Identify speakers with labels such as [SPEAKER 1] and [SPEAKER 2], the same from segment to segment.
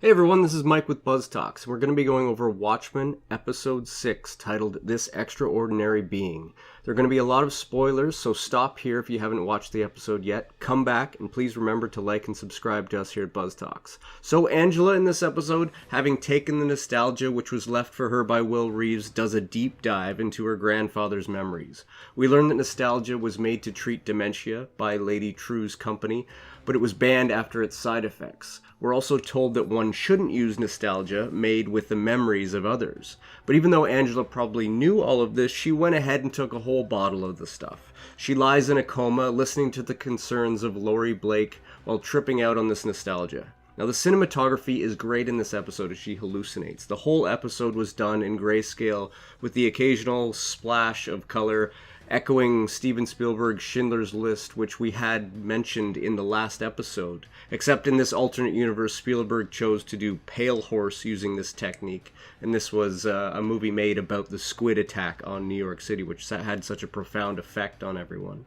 [SPEAKER 1] Hey everyone, this is Mike with BuzzTox. We're going to be going over Watchmen Episode 6, titled This Extraordinary Being. There are going to be a lot of spoilers, so stop here if you haven't watched the episode yet. Come back, and please remember to like and subscribe to us here at BuzzTox. So Angela in this episode, having taken the nostalgia which was left for her by Will Reeves, does a deep dive into her grandfather's memories. We learn that nostalgia was made to treat dementia by Lady True's company, but it was banned after its side effects. We're also told that one shouldn't use nostalgia made with the memories of others. But even though Angela probably knew all of this, she went ahead and took a whole bottle of the stuff. She lies in a coma, listening to the concerns of Laurie Blake while tripping out on this nostalgia. Now, the cinematography is great in this episode as she hallucinates. The whole episode was done in grayscale with the occasional splash of color echoing Steven Spielberg's Schindler's List, which we had mentioned in the last episode. Except in this alternate universe, Spielberg chose to do Pale Horse using this technique, and this was a movie made about the squid attack on New York City, which had such a profound effect on everyone.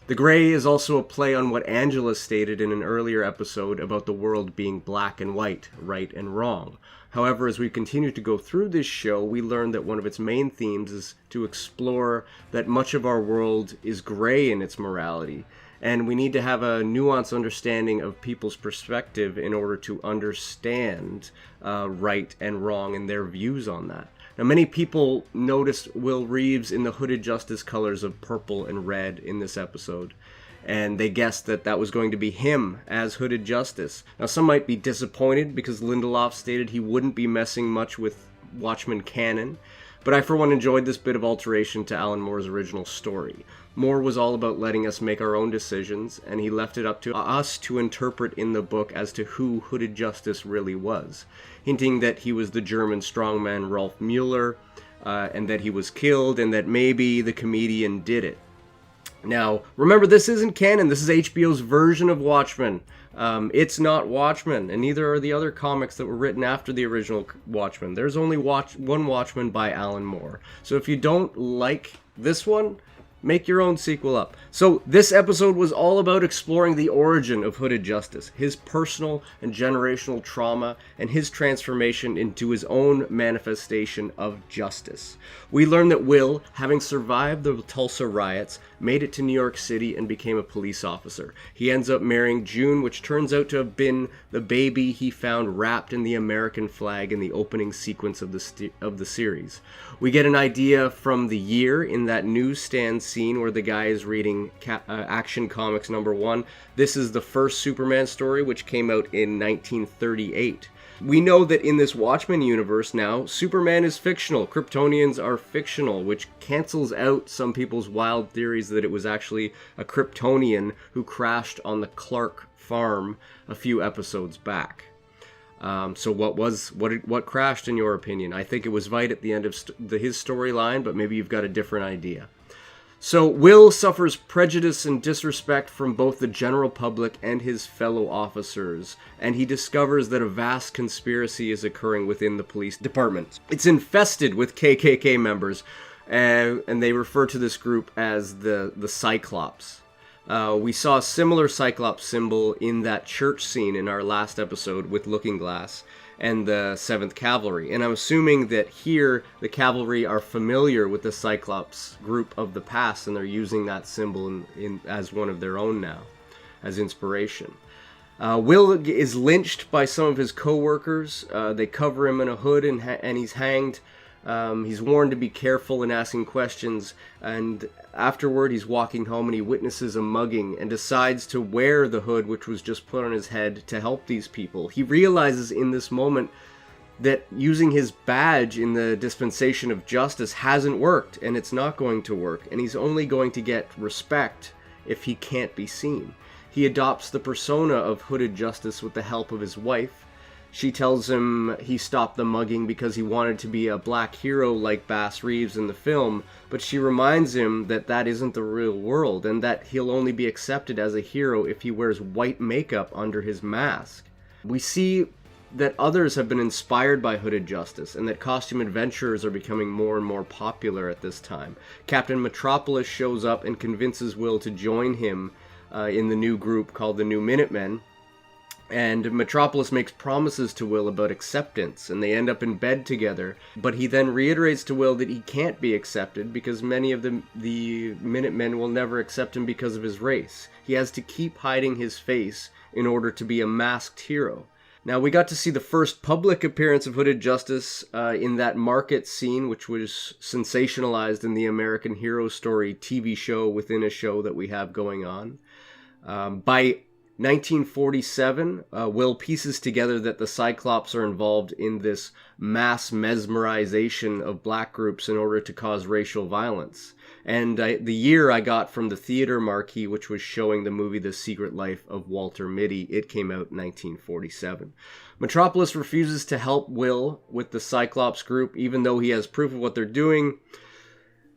[SPEAKER 1] The gray is also a play on what Angela stated in an earlier episode about the world being black and white, right and wrong. However, as we continue to go through this show, we learn that one of its main themes is to explore that much of our world is gray in its morality, and we need to have a nuanced understanding of people's perspective in order to understand right and wrong and their views on that. Now, many people noticed Will Reeves in the Hooded Justice colors of purple and red in this episode, and they guessed that that was going to be him as Hooded Justice. Now, some might be disappointed because Lindelof stated he wouldn't be messing much with Watchmen canon, but I for one enjoyed this bit of alteration to Alan Moore's original story. Moore was all about letting us make our own decisions, and he left it up to us to interpret in the book as to who Hooded Justice really was, hinting that he was the German strongman Rolf Mueller, and that he was killed, and that maybe the comedian did it. Now, remember, this isn't canon. This is HBO's version of Watchmen. It's not Watchmen, and neither are the other comics that were written after the original Watchmen. There's only one Watchmen by Alan Moore. So if you don't like this one, make your own sequel up. So this episode was all about exploring the origin of Hooded Justice, his personal and generational trauma, and his transformation into his own manifestation of justice. We learn that Will, having survived the Tulsa riots, made it to New York City and became a police officer. He ends up marrying June, which turns out to have been the baby he found wrapped in the American flag in the opening sequence of the series. We get an idea from the year in that newsstand scene where the guy is reading Action Comics #1. This is the first Superman story, which came out in 1938. We know that in this Watchmen universe now, Superman is fictional, Kryptonians are fictional, which cancels out some people's wild theories that it was actually a Kryptonian who crashed on the Clark farm a few episodes back. So what crashed in your opinion? I think it was Veidt at the end of his storyline, but maybe you've got a different idea. So Will suffers prejudice and disrespect from both the general public and his fellow officers, and he discovers that a vast conspiracy is occurring within the police department. It's infested with KKK members, and they refer to this group as the Cyclops. We saw a similar Cyclops symbol in that church scene in our last episode with Looking Glass and the 7th Cavalry, and I'm assuming that here the cavalry are familiar with the Cyclops group of the past, and they're using that symbol as one of their own now, as inspiration. Will is lynched by some of his co-workers. They cover him in a hood and he's hanged. He's warned to be careful in asking questions, and afterward he's walking home and he witnesses a mugging and decides to wear the hood which was just put on his head to help these people. He realizes in this moment that using his badge in the dispensation of justice hasn't worked, and it's not going to work, and he's only going to get respect if he can't be seen. He adopts the persona of Hooded Justice with the help of his wife. She tells him he stopped the mugging because he wanted to be a black hero like Bass Reeves in the film, but she reminds him that that isn't the real world, and that he'll only be accepted as a hero if he wears white makeup under his mask. We see that others have been inspired by Hooded Justice, and that costume adventurers are becoming more and more popular at this time. Captain Metropolis shows up and convinces Will to join him in the new group called the New Minutemen. And Metropolis makes promises to Will about acceptance, and they end up in bed together. But he then reiterates to Will that he can't be accepted because many of the Minutemen will never accept him because of his race. He has to keep hiding his face in order to be a masked hero. Now, we got to see the first public appearance of Hooded Justice in that market scene, which was sensationalized in the American Hero Story TV show within a show that we have going on. By 1947, Will pieces together that the Cyclops are involved in this mass mesmerization of black groups in order to cause racial violence. And the year I got from the theater marquee, which was showing the movie The Secret Life of Walter Mitty, it came out in 1947. Metropolis refuses to help Will with the Cyclops group, even though he has proof of what they're doing,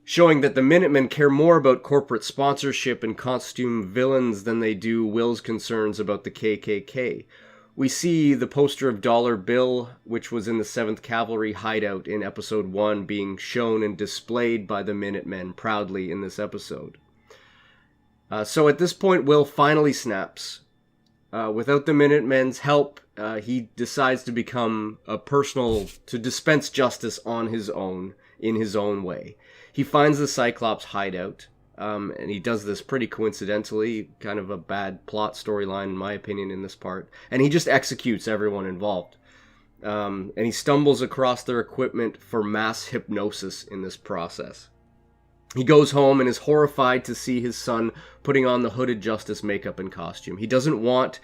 [SPEAKER 1] showing that the Minutemen care more about corporate sponsorship and costume villains than they do Will's concerns about the KKK. We see the poster of Dollar Bill, which was in the 7th Cavalry hideout in Episode 1, being shown and displayed by the Minutemen proudly in this episode. So at this point, Will finally snaps. Without the Minutemen's help, he decides to become to dispense justice on his own, in his own way. He finds the Cyclops hideout, and he does this pretty coincidentally, kind of a bad plot storyline in my opinion in this part, and he just executes everyone involved. And he stumbles across their equipment for mass hypnosis in this process. He goes home and is horrified to see his son putting on the Hooded Justice makeup and costume. He doesn't want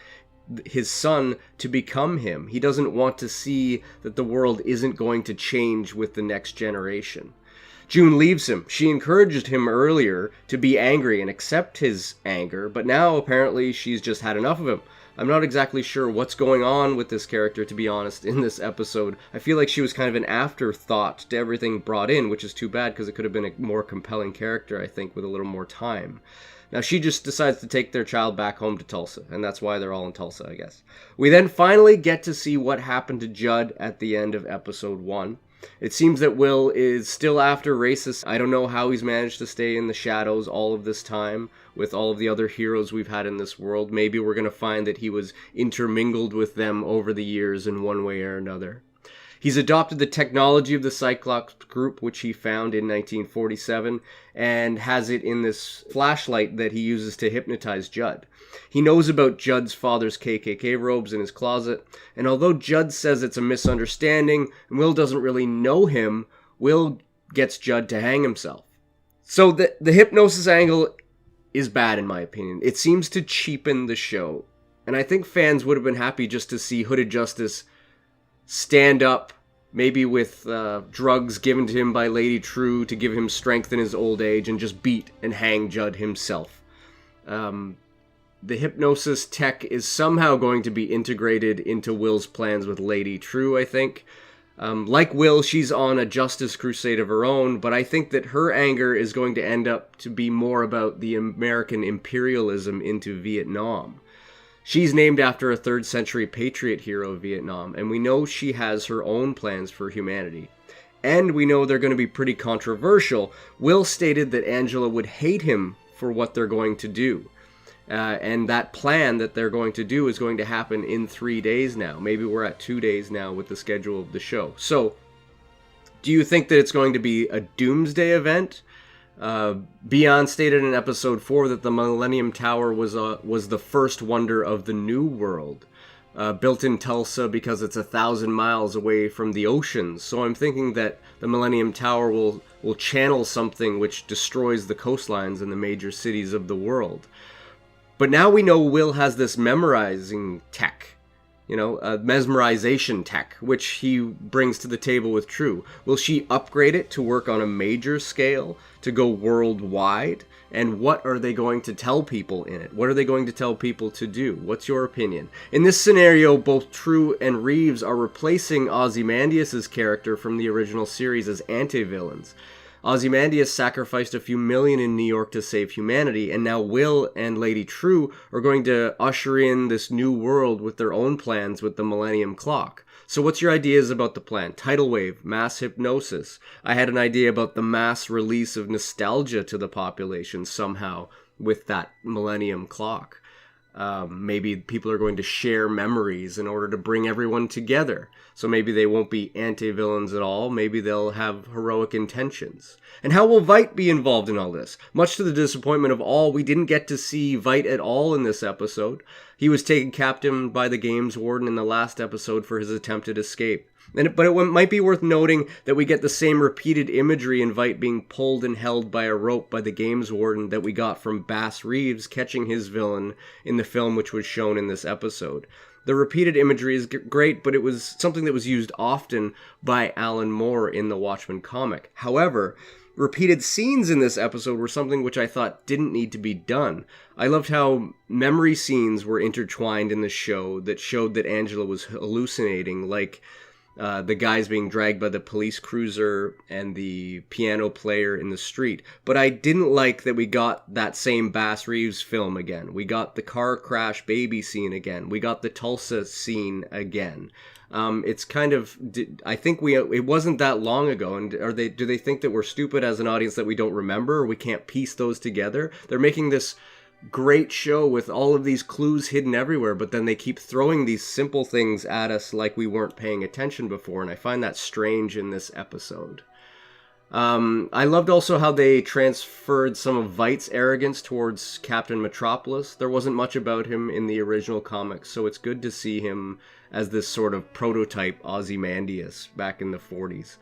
[SPEAKER 1] his son to become him. He doesn't want to see that the world isn't going to change with the next generation. June leaves him. She encouraged him earlier to be angry and accept his anger, but now apparently she's just had enough of him. I'm not exactly sure what's going on with this character, to be honest, in this episode. I feel like she was kind of an afterthought to everything brought in, which is too bad because it could have been a more compelling character, I think, with a little more time. Now, she just decides to take their child back home to Tulsa, and that's why they're all in Tulsa, I guess. We then finally get to see what happened to Judd at the end of Episode 1. It seems that Will is still after racists. I don't know how he's managed to stay in the shadows all of this time with all of the other heroes we've had in this world. Maybe we're going to find that he was intermingled with them over the years in one way or another. He's adopted the technology of the Cyclops group, which he found in 1947, and has it in this flashlight that he uses to hypnotize Judd. He knows about Judd's father's KKK robes in his closet, and although Judd says it's a misunderstanding, and Will doesn't really know him, Will gets Judd to hang himself. So the hypnosis angle is bad in my opinion. It seems to cheapen the show, and I think fans would have been happy just to see Hooded Justice stand up, maybe with drugs given to him by Lady True to give him strength in his old age, and just beat and hang Judd himself. The hypnosis tech is somehow going to be integrated into Will's plans with Lady True, I think. Like Will, she's on a justice crusade of her own, but I think that her anger is going to end up to be more about the American imperialism into Vietnam. She's named after a 3rd century patriot hero of Vietnam, and we know she has her own plans for humanity. And we know they're going to be pretty controversial. Will stated that Angela would hate him for what they're going to do. And that plan that they're going to do is going to happen in 3 days now. Maybe we're at 2 days now with the schedule of the show. So, do you think that it's going to be a doomsday event? Beyond stated in episode 4 that the Millennium Tower was the first wonder of the New World, built in Tulsa because it's 1,000 miles away from the oceans. So I'm thinking that the Millennium Tower will channel something which destroys the coastlines in the major cities of the world. But now we know Will has this memorizing tech, mesmerization tech, which he brings to the table with True. Will she upgrade it to work on a major scale, to go worldwide? And what are they going to tell people in it? What are they going to tell people to do? What's your opinion? In this scenario, both True and Reeves are replacing Ozymandias' character from the original series as anti-villains. Ozymandias sacrificed a few million in New York to save humanity, and now Will and Lady True are going to usher in this new world with their own plans with the Millennium Clock. So what's your ideas about the plan? Tidal wave, mass hypnosis. I had an idea about the mass release of nostalgia to the population somehow with that Millennium Clock. Maybe people are going to share memories in order to bring everyone together. So maybe they won't be anti-villains at all. Maybe they'll have heroic intentions. And how will Veidt be involved in all this? Much to the disappointment of all, we didn't get to see Veidt at all in this episode. He was taken captive by the games warden in the last episode for his attempted escape. But it might be worth noting that we get the same repeated imagery in Veidt being pulled and held by a rope by the games warden that we got from Bass Reeves catching his villain in the film which was shown in this episode. The repeated imagery is great, but it was something that was used often by Alan Moore in the Watchmen comic. However, repeated scenes in this episode were something which I thought didn't need to be done. I loved how memory scenes were intertwined in the show that showed that Angela was hallucinating, like the guys being dragged by the police cruiser and the piano player in the street. But I didn't like that we got that same Bass Reeves film again. We got the car crash baby scene again. We got the Tulsa scene again. It's kind of, I think it wasn't that long ago, and do they think that we're stupid as an audience that we don't remember, or we can't piece those together? They're making this great show with all of these clues hidden everywhere, but then they keep throwing these simple things at us like we weren't paying attention before, and I find that strange in this episode. I loved also how they transferred some of Veidt's arrogance towards Captain Metropolis. There wasn't much about him in the original comics, so it's good to see him as this sort of prototype Ozymandias back in the 40s.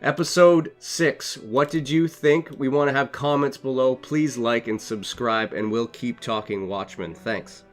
[SPEAKER 1] Episode 6, what did you think? We want to have comments below. Please like and subscribe, and we'll keep talking Watchmen. Thanks.